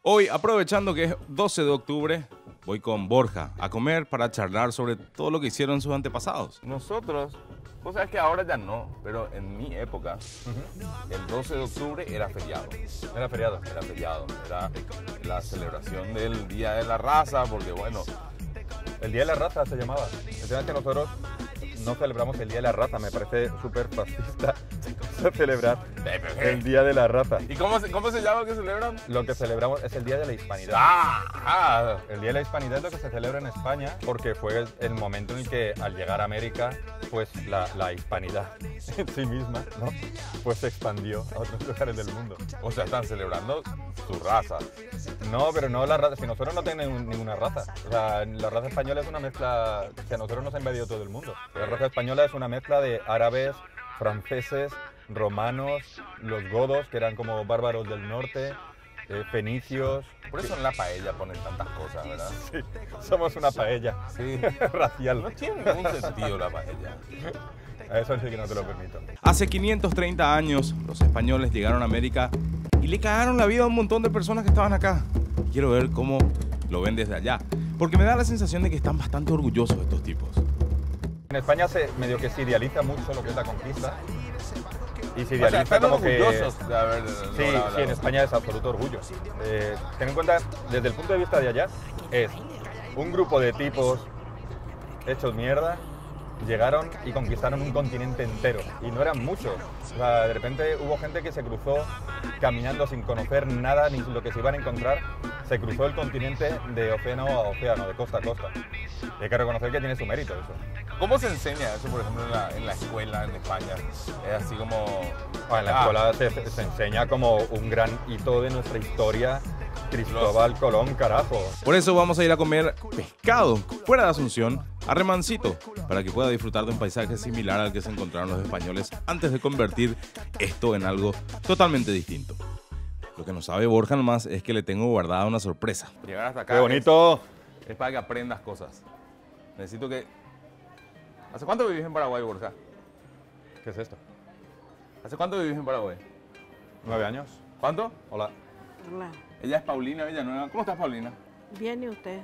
Hoy, aprovechando que es 12 de octubre, voy con Borja a comer para charlar sobre todo lo que hicieron sus antepasados. Nosotros, vos sabés que ahora ya no, pero en mi época, el 12 de octubre era feriado. Era feriado. Era feriado, era la celebración del Día de la Raza, porque bueno, El Día de la Raza se llamaba. El tema es que nosotros no celebramos el Día de la Raza. Me parece súper fascista celebrar el Día de la Raza. ¿y cómo se llama lo que celebran? Lo que celebramos es el Día de la Hispanidad. El Día de la Hispanidad es lo que se celebra en España porque fue el momento en el que al llegar a América, pues la hispanidad en sí misma, ¿no? Pues se expandió a otros lugares del mundo. O sea, están celebrando su raza. No, pero no la raza, si nosotros no tenemos ninguna raza. O sea, la raza española es una mezcla, que a nosotros nos ha invadido todo el mundo. La raza española es una mezcla de árabes, franceses, romanos, los godos, que eran como bárbaros del norte, fenicios. Por eso en la paella ponen tantas cosas, ¿verdad? Sí, somos una paella Sí. racial. No tiene ningún sentido la paella. A eso sí que no te lo permito. Hace 530 años, los españoles llegaron a América y le cagaron la vida a un montón de personas que estaban acá. Quiero ver cómo lo ven desde allá, porque me da la sensación de que están bastante orgullosos de estos tipos. En España medio que se idealiza mucho lo que es la conquista. Y se O sea, idealiza están como que... orgullosos de haber Sí, logrado sí, en la- España es absoluto orgullo. Ten en cuenta, desde el punto de vista de allá, es un grupo de tipos hechos mierda, llegaron y conquistaron un continente entero. Y no eran muchos. O sea, de repente hubo gente que se cruzó caminando sin conocer nada ni lo que se iban a encontrar. Se cruzó el continente de océano a océano, de costa a costa. Y hay que reconocer que tiene su mérito eso. ¿Cómo se enseña eso, por ejemplo, en la escuela en España? Es así como... En la escuela se enseña como un gran hito de nuestra historia. Cristóbal Colón, carajo. Por eso vamos a ir a comer pescado fuera de Asunción, a Remancito, para que pueda disfrutar de un paisaje similar al que se encontraron los españoles antes de convertir esto en algo totalmente distinto. Lo que no sabe Borja nomás es que le tengo guardada una sorpresa. Llegar hasta acá ¡Qué bonito! es para que aprendas cosas. Necesito que... ¿Hace cuánto vivís en Paraguay, Borja? ¿Qué es esto? ¿Hace cuánto vivís en Paraguay? 9 años. ¿Cuánto? Hola. Hola. Ella es Paulina Villanueva. ¿Cómo estás, Paulina? ¿Viene usted?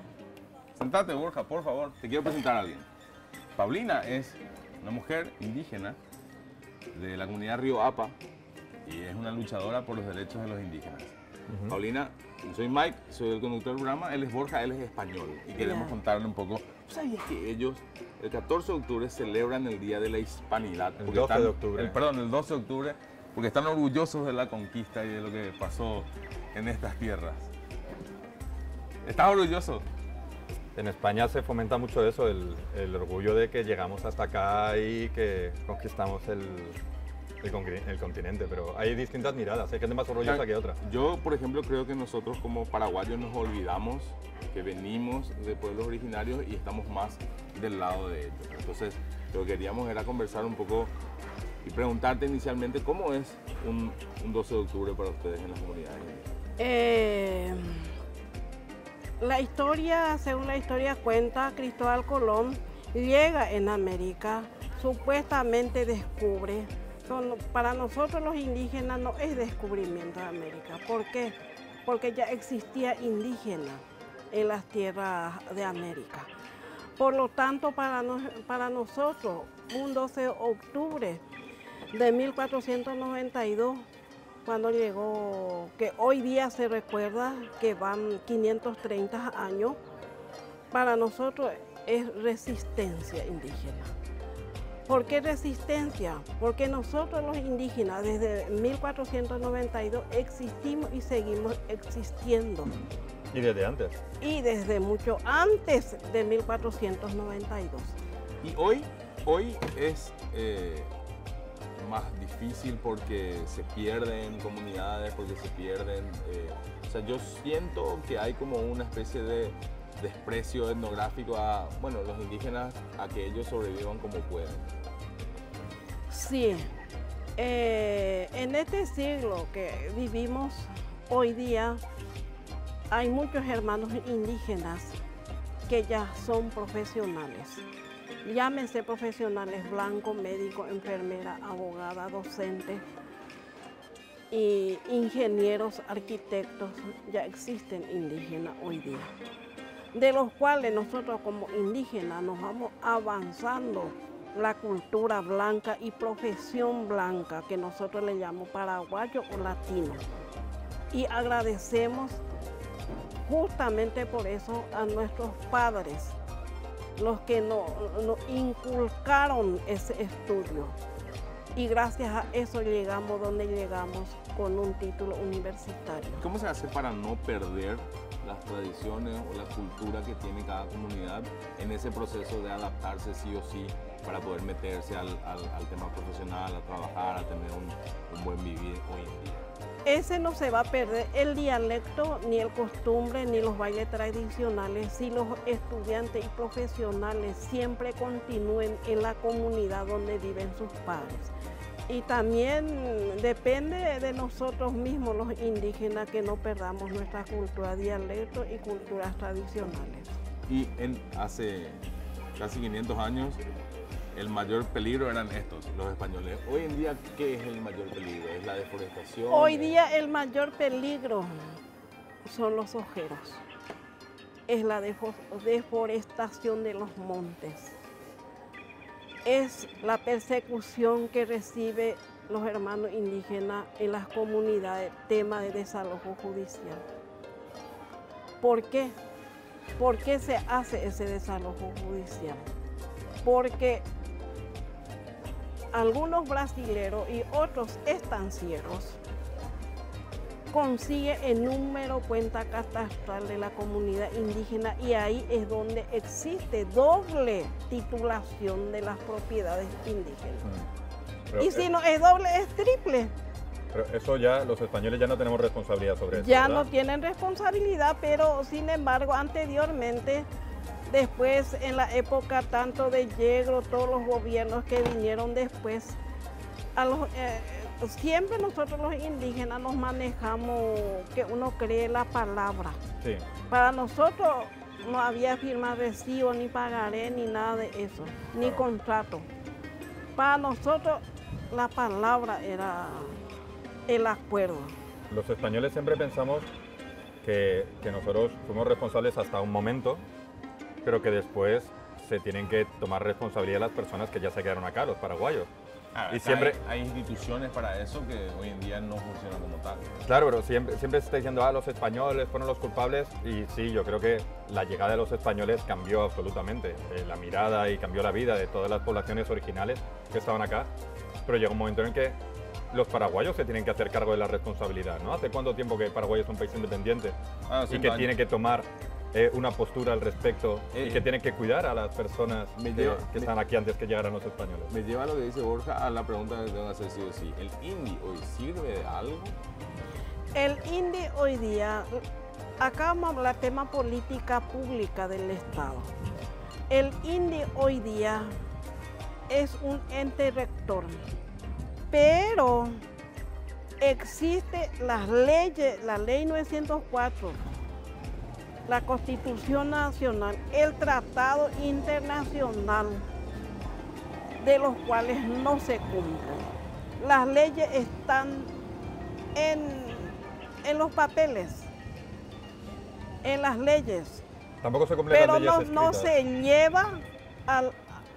Sentate, Borja, por favor. Te quiero presentar a alguien. Paulina es una mujer indígena de la comunidad Río Apa y es una luchadora por los derechos de los indígenas. Paulina, soy Mike, soy el conductor del programa. Él es Borja, él es español y queremos Ya. contarle un poco. ¿Tú sabías que ellos el 14 de octubre celebran el Día de la Hispanidad? El Porque 12 de octubre. Perdón, el 12 de octubre, porque están orgullosos de la conquista y de lo que pasó en estas tierras. ¿Estás orgulloso? En España se fomenta mucho eso, el orgullo de que llegamos hasta acá y que conquistamos el continente, pero hay distintas miradas, hay gente más orgullosa que otra. Yo, por ejemplo, creo que nosotros como paraguayos nos olvidamos que venimos de pueblos originarios y estamos más del lado de ellos. Entonces, lo que queríamos era conversar un poco y preguntarte inicialmente cómo es un 12 de octubre para ustedes en las comunidades indígenas. La historia, según la historia cuenta, Cristóbal Colón llega en América, supuestamente descubre. Para nosotros los indígenas no es descubrimiento de América. ¿Por qué? Porque ya existía indígena en las tierras de América. Por lo tanto, para nosotros, un 12 de octubre de 1492, cuando llegó, que hoy día se recuerda que van 530 años, para nosotros es resistencia indígena. ¿Por qué resistencia? Porque nosotros los indígenas desde 1492 existimos y seguimos existiendo. Y desde antes. Y desde mucho antes de 1492. Y hoy es más difícil porque se pierden comunidades, porque se pierden... o sea, yo siento que hay como una especie de desprecio etnográfico a, bueno, los indígenas, a que ellos sobrevivan como pueden. Sí, en este siglo que vivimos hoy día, hay muchos hermanos indígenas que ya son profesionales. Llámense profesionales blancos, médicos, enfermeras, abogadas, docentes. y ingenieros, arquitectos, ya existen indígenas hoy día, de los cuales nosotros como indígenas nos vamos avanzando la cultura blanca y profesión blanca, que nosotros le llamamos paraguayo o latino. Y agradecemos justamente por eso a nuestros padres, los que nos inculcaron ese estudio. Y gracias a eso llegamos donde llegamos con un título universitario. ¿Cómo se hace para no perder las tradiciones o la cultura que tiene cada comunidad en ese proceso de adaptarse sí o sí para poder meterse al tema profesional, a trabajar, a tener un buen vivir hoy en día? Ese no se va a perder el dialecto, ni el costumbre, ni los bailes tradicionales, si los estudiantes y profesionales siempre continúen en la comunidad donde viven sus padres. Y también depende de nosotros mismos, los indígenas, que no perdamos nuestra cultura, dialectos y culturas tradicionales. Y hace casi 500 años, el mayor peligro eran estos, los españoles. Hoy en día, ¿qué es el mayor peligro? ¿Es la deforestación? Hoy día el mayor peligro son los ojeros. Es la deforestación de los montes. Es la persecución que reciben los hermanos indígenas en las comunidades, tema de desalojo judicial. ¿Por qué? ¿Por qué se hace ese desalojo judicial? Porque algunos brasileros y otros estancieros consiguen el número cuenta catastral de la comunidad indígena y ahí es donde existe doble titulación de las propiedades indígenas. Y si no es doble, es triple. Pero eso ya, los españoles ya no tenemos responsabilidad sobre eso, ya ¿verdad? no tienen responsabilidad, pero sin embargo, anteriormente, después en la época tanto de Yegro, todos los gobiernos que vinieron después, siempre nosotros los indígenas nos manejamos que uno cree la palabra. Sí. Para nosotros no había firma recibo, ni pagaré, ni nada de eso, ni contrato. Para nosotros la palabra era el acuerdo. Los españoles siempre pensamos que nosotros fuimos responsables hasta un momento, pero que después se tienen que tomar responsabilidad las personas que ya se quedaron acá, los paraguayos. Y siempre hay instituciones para eso que hoy en día no funcionan como tal. Claro, pero siempre se está diciendo, los españoles fueron los culpables, y sí, yo creo que la llegada de los españoles cambió absolutamente la mirada y cambió la vida de todas las poblaciones originales que estaban acá, pero llegó un momento en que los paraguayos se tienen que hacer cargo de la responsabilidad, ¿no? ¿Hace cuánto tiempo que Paraguay es un país independiente y que tiene que tomar una postura al respecto y que tiene que cuidar a las personas que están aquí antes que llegaran los españoles? Me lleva a lo que dice Borja a la pregunta que tengo que hacer sí o sí. ¿El INDI hoy sirve de algo? El INDI hoy día, acá vamos a hablar tema política pública del Estado. El INDI hoy día es un ente rector, pero existe las leyes, la ley 904, la Constitución Nacional, el Tratado Internacional, de los cuales no se cumplen. Las leyes están en los papeles, en las leyes. Tampoco se cumplen las leyes escritas. Pero no se lleva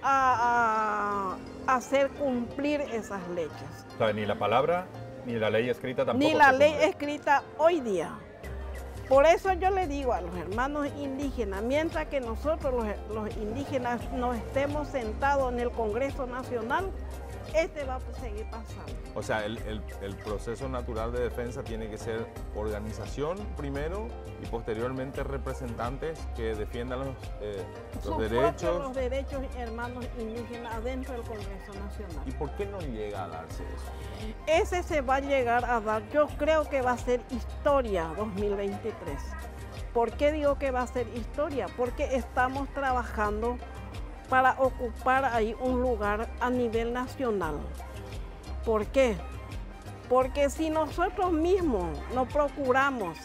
a hacer cumplir esas leyes. O sea, ni la palabra, ni la ley escrita tampoco. Ni la ley escrita hoy día. Por eso yo le digo a los hermanos indígenas, mientras que nosotros los indígenas nos estemos sentados en el Congreso Nacional, va a seguir pasando. O sea, el proceso natural de defensa tiene que ser organización primero y posteriormente representantes que defiendan los derechos. Los derechos hermanos indígenas adentro del Congreso Nacional. ¿Y por qué no llega a darse eso? Ese se va a llegar a dar, yo creo que va a ser historia 2023. ¿Por qué digo que va a ser historia? Porque estamos trabajando para ocupar ahí un lugar a nivel nacional. ¿Por qué? Porque si nosotros mismos no procuramos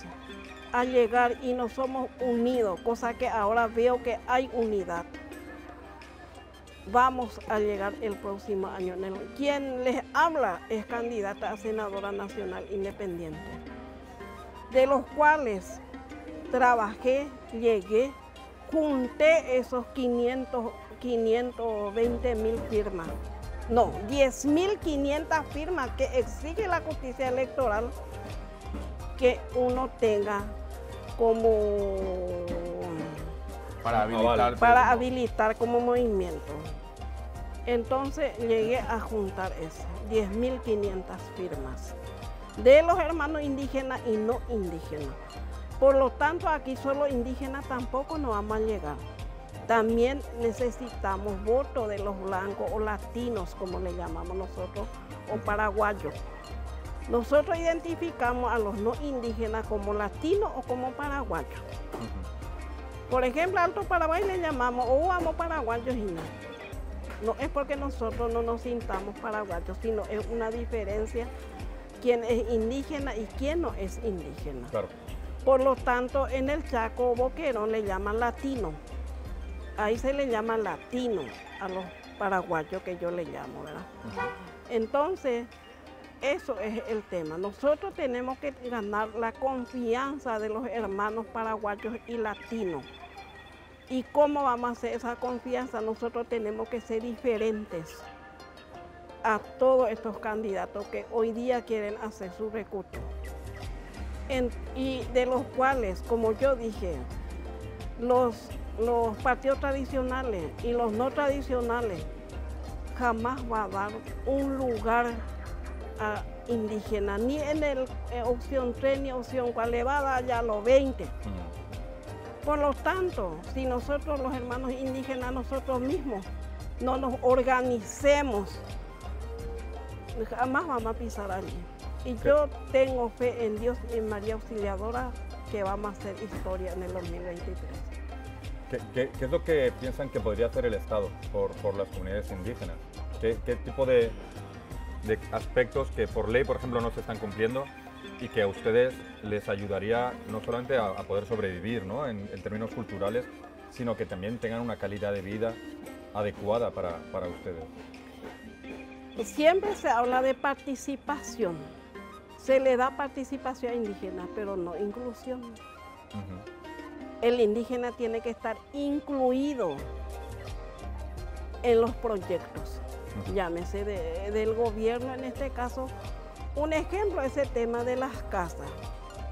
a llegar y no somos unidos, cosa que ahora veo que hay unidad, vamos a llegar el próximo año. Quien les habla es candidata a senadora nacional independiente, de los cuales trabajé, llegué, junté esos 520.000 firmas. No, 10.500 firmas que exige la justicia electoral que uno tenga como para habilitar como movimiento. Entonces llegué a juntar esas 10.500 firmas de los hermanos indígenas y no indígenas. Por lo tanto, aquí solo indígenas tampoco nos vamos a llegar. También necesitamos votos de los blancos o latinos, como le llamamos nosotros, o paraguayos. Nosotros identificamos a los no indígenas como latinos o como paraguayos. Por ejemplo, Alto Paraguay le llamamos o vamos paraguayos y no. No es porque nosotros no nos sintamos paraguayos, sino es una diferencia quién es indígena y quién no es indígena. Claro. Por lo tanto, en el Chaco o Boquerón le llaman latino. Ahí se le llama latino a los paraguayos que yo le llamo, ¿verdad? Entonces, eso es el tema. Nosotros tenemos que ganar la confianza de los hermanos paraguayos y latinos. ¿Y cómo vamos a hacer esa confianza? Nosotros tenemos que ser diferentes a todos estos candidatos que hoy día quieren hacer su recurso. Y de los cuales, como yo dije, los partidos tradicionales y los no tradicionales jamás va a dar un lugar a indígena, ni en el opción 3 ni opción 4, le va a dar ya los 20. Por lo tanto, si nosotros los hermanos indígenas, nosotros mismos, no nos organicemos, jamás vamos a pisar allí. Y yo tengo fe en Dios y en María Auxiliadora que vamos a hacer historia en el 2023. ¿Qué es lo que piensan que podría hacer el Estado por las comunidades indígenas? ¿Qué tipo de aspectos que por ley, por ejemplo, no se están cumpliendo y que a ustedes les ayudaría no solamente a poder sobrevivir, ¿no?, en términos culturales, sino que también tengan una calidad de vida adecuada para ustedes? Siempre se habla de participación. Se le da participación a indígenas, pero no inclusión. El indígena tiene que estar incluido en los proyectos, llámese del gobierno en este caso. Un ejemplo es el tema de las casas,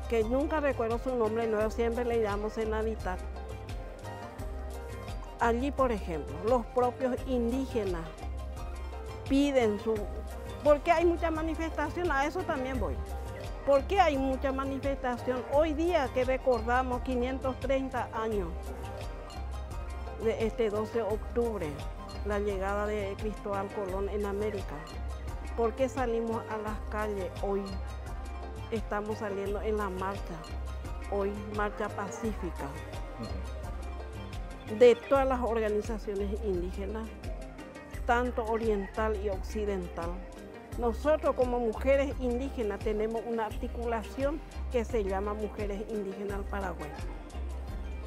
que nunca recuerdo su nombre, no, siempre le llamo Senaditat. Allí, por ejemplo, los propios indígenas piden su... ¿Por qué hay mucha manifestación? A eso también voy. ¿Por qué hay mucha manifestación? Hoy día que recordamos 530 años de este 12 de octubre, la llegada de Cristóbal Colón en América. ¿Por qué salimos a las calles hoy? Estamos saliendo en la marcha, hoy marcha pacífica, de todas las organizaciones indígenas, tanto oriental y occidental. Nosotros como mujeres indígenas tenemos una articulación que se llama Mujeres Indígenas del Paraguay,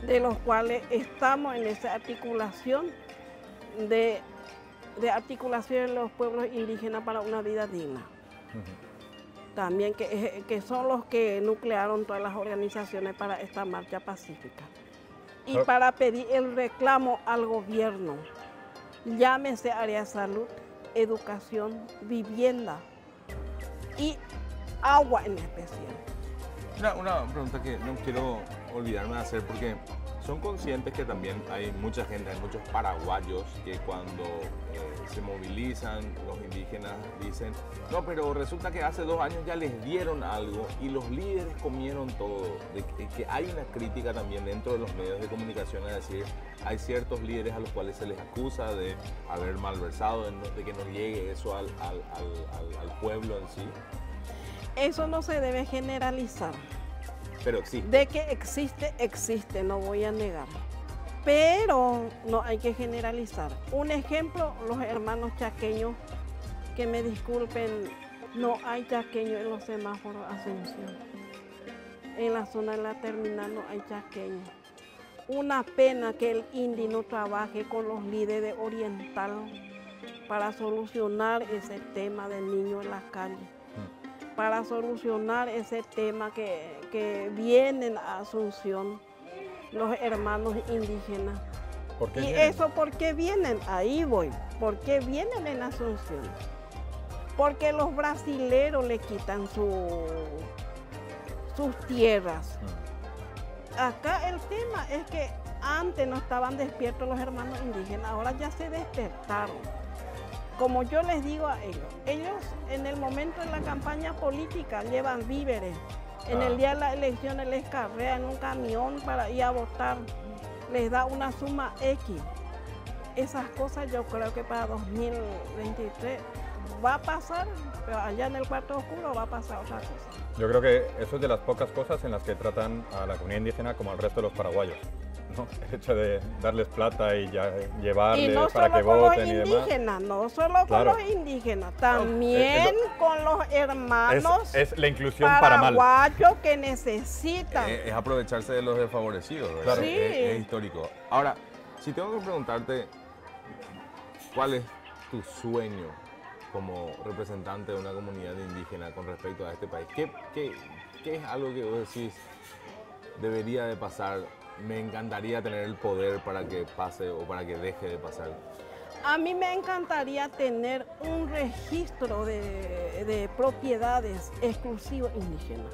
de los cuales estamos en esa articulación de articulación de los pueblos indígenas para una vida digna. También que son los que nuclearon todas las organizaciones para esta marcha pacífica. Y para pedir el reclamo al gobierno, llámese área de salud, educación, vivienda y agua en especial. Una pregunta que no quiero olvidarme de hacer, porque son conscientes que también hay mucha gente, hay muchos paraguayos que cuando se movilizan los indígenas dicen, no, pero resulta que hace 2 años ya les dieron algo y los líderes comieron todo. Que hay una crítica también dentro de los medios de comunicación, es decir, hay ciertos líderes a los cuales se les acusa de haber malversado, de que no llegue eso al pueblo en sí. Eso no se debe generalizar. Pero existe. De que existe, no voy a negar. Pero no hay que generalizar. Un ejemplo, los hermanos chaqueños, que me disculpen, no hay chaqueños en los semáforos Asunción. En la zona de la terminal no hay chaqueños. una pena que el INDI no trabaje con los líderes orientales para solucionar ese tema del niño en las calles, para solucionar ese tema que vienen a Asunción los hermanos indígenas. ¿Por qué ¿Y vienen? eso por qué vienen? Ahí voy. ¿Por qué vienen en Asunción? Porque los brasileros le quitan sus tierras. Acá el tema es que antes no estaban despiertos los hermanos indígenas, ahora ya se despertaron. Como yo les digo a ellos en el momento de la campaña política llevan víveres. En el día de las elecciones les carrean en un camión para ir a votar, les da una suma X. Esas cosas yo creo que para 2023 va a pasar, pero allá en el cuarto oscuro va a pasar otra cosa. Yo creo que eso es de las pocas cosas en las que tratan a la comunidad indígena como al resto de los paraguayos, ¿no? El hecho de darles plata y llevarles Y no para solo que con los voten y demás. indígenas, no solo Claro. con los indígenas, también con los hermanos Es la inclusión para mal. paraguayos que necesitan. Es aprovecharse de los desfavorecidos, ¿verdad? Claro. Sí. Es histórico. Ahora, si tengo que preguntarte, ¿cuál es tu sueño como representante de una comunidad indígena con respecto a este país? ¿Qué es algo que vos decís debería de pasar? Me encantaría tener el poder para que pase o para que deje de pasar. A mí me encantaría tener un registro de propiedades exclusivas indígenas,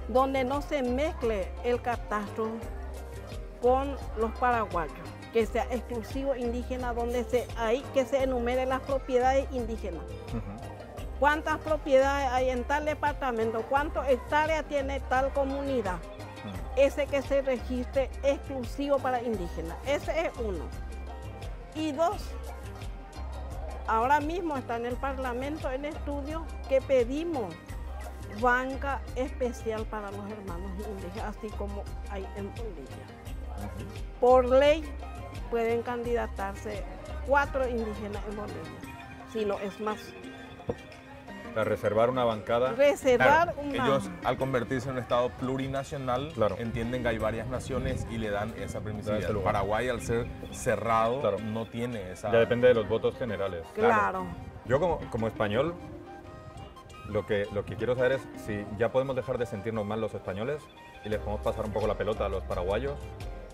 donde no se mezcle el catastro con los paraguayos, que sea exclusivo indígena, donde que se enumeren las propiedades indígenas. ¿Cuántas propiedades hay en tal departamento? ¿Cuántas hectáreas tiene tal comunidad? Ese que se registre exclusivo para indígenas. Ese es uno. Y dos, ahora mismo está en el Parlamento en estudio que pedimos banca especial para los hermanos indígenas, así como hay en Bolivia. Por ley pueden candidatarse 4 indígenas en Bolivia, si no es más. Para reservar una bancada. Reservar Claro, una... ellos al convertirse en un estado plurinacional Claro. entienden que hay varias naciones y le dan esa permisividad. ese lugar. Paraguay al ser cerrado Claro. no tiene esa... Ya depende de los votos generales. Claro. Yo como español, lo que quiero saber es si ya podemos dejar de sentirnos mal los españoles y les podemos pasar un poco la pelota a los paraguayos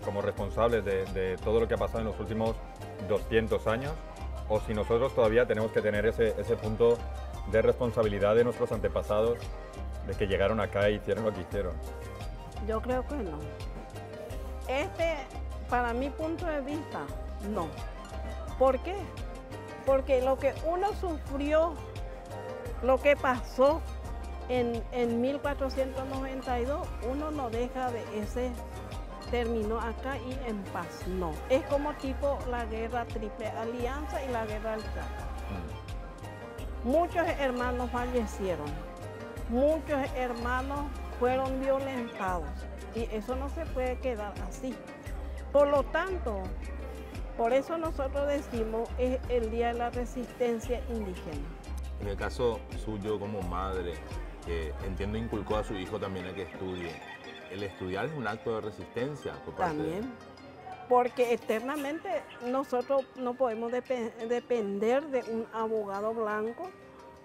como responsables de todo lo que ha pasado en los últimos 200 años, o si nosotros todavía tenemos que tener ese punto de responsabilidad de nuestros antepasados, de que llegaron acá e hicieron lo que hicieron. Yo creo que no. Para mi punto de vista, no. ¿Por qué? Porque lo que uno sufrió, lo que pasó en 1492, uno no deja de ese terminó acá y en paz. No. Es como tipo la guerra Triple Alianza y la guerra del Chaco. Muchos hermanos fallecieron, muchos hermanos fueron violentados y eso no se puede quedar así. Por lo tanto, por eso nosotros decimos es el Día de la Resistencia Indígena. En el caso suyo como madre, que entiendo inculcó a su hijo también a que estudie, el estudiar es un acto de resistencia por parte También, porque eternamente nosotros no podemos depender de un abogado blanco,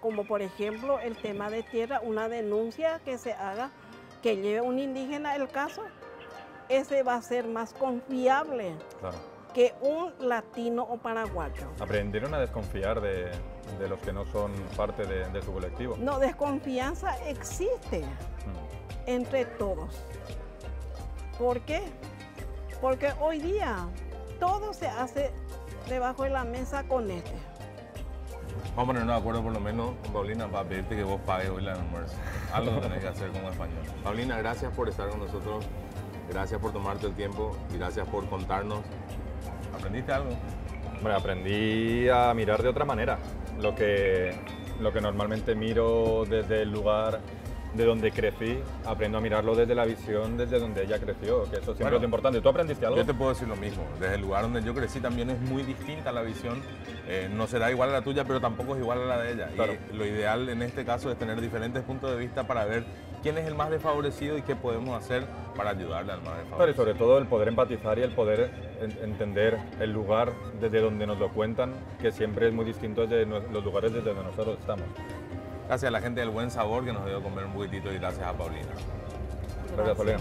como por ejemplo el tema de tierra, una denuncia que se haga, que lleve un indígena el caso, ese va a ser más confiable Claro. que un latino o paraguayo. Aprendieron a desconfiar de los que no son parte de su colectivo. No, desconfianza existe entre todos. ¿Por qué? Porque hoy día todo se hace debajo de la mesa con este. Vamos a ponernos de acuerdo por lo menos con Paulina para pedirte que vos pagues hoy la almuerzo. Algo tenés que hacer como español. Paulina, gracias por estar con nosotros, gracias por tomarte el tiempo y gracias por contarnos. ¿Aprendiste algo? Bueno, aprendí a mirar de otra manera. Lo que normalmente miro desde el lugar de donde crecí, aprendo a mirarlo desde la visión, desde donde ella creció, que eso siempre Bueno, es importante. ¿Tú aprendiste algo? Yo te puedo decir lo mismo, desde el lugar donde yo crecí también es muy distinta la visión, no será igual a la tuya, pero tampoco es igual a la de ella. Claro. Y lo ideal en este caso es tener diferentes puntos de vista para ver quién es el más desfavorecido y qué podemos hacer para ayudarle al más Claro, y desfavorecido. sobre todo el poder empatizar y el poder entender el lugar desde donde nos lo cuentan, que siempre es muy distinto desde los lugares desde donde nosotros estamos. Gracias a la gente del Buen Sabor que nos dio comer un poquitito y gracias a Paulina. Gracias, Paulina.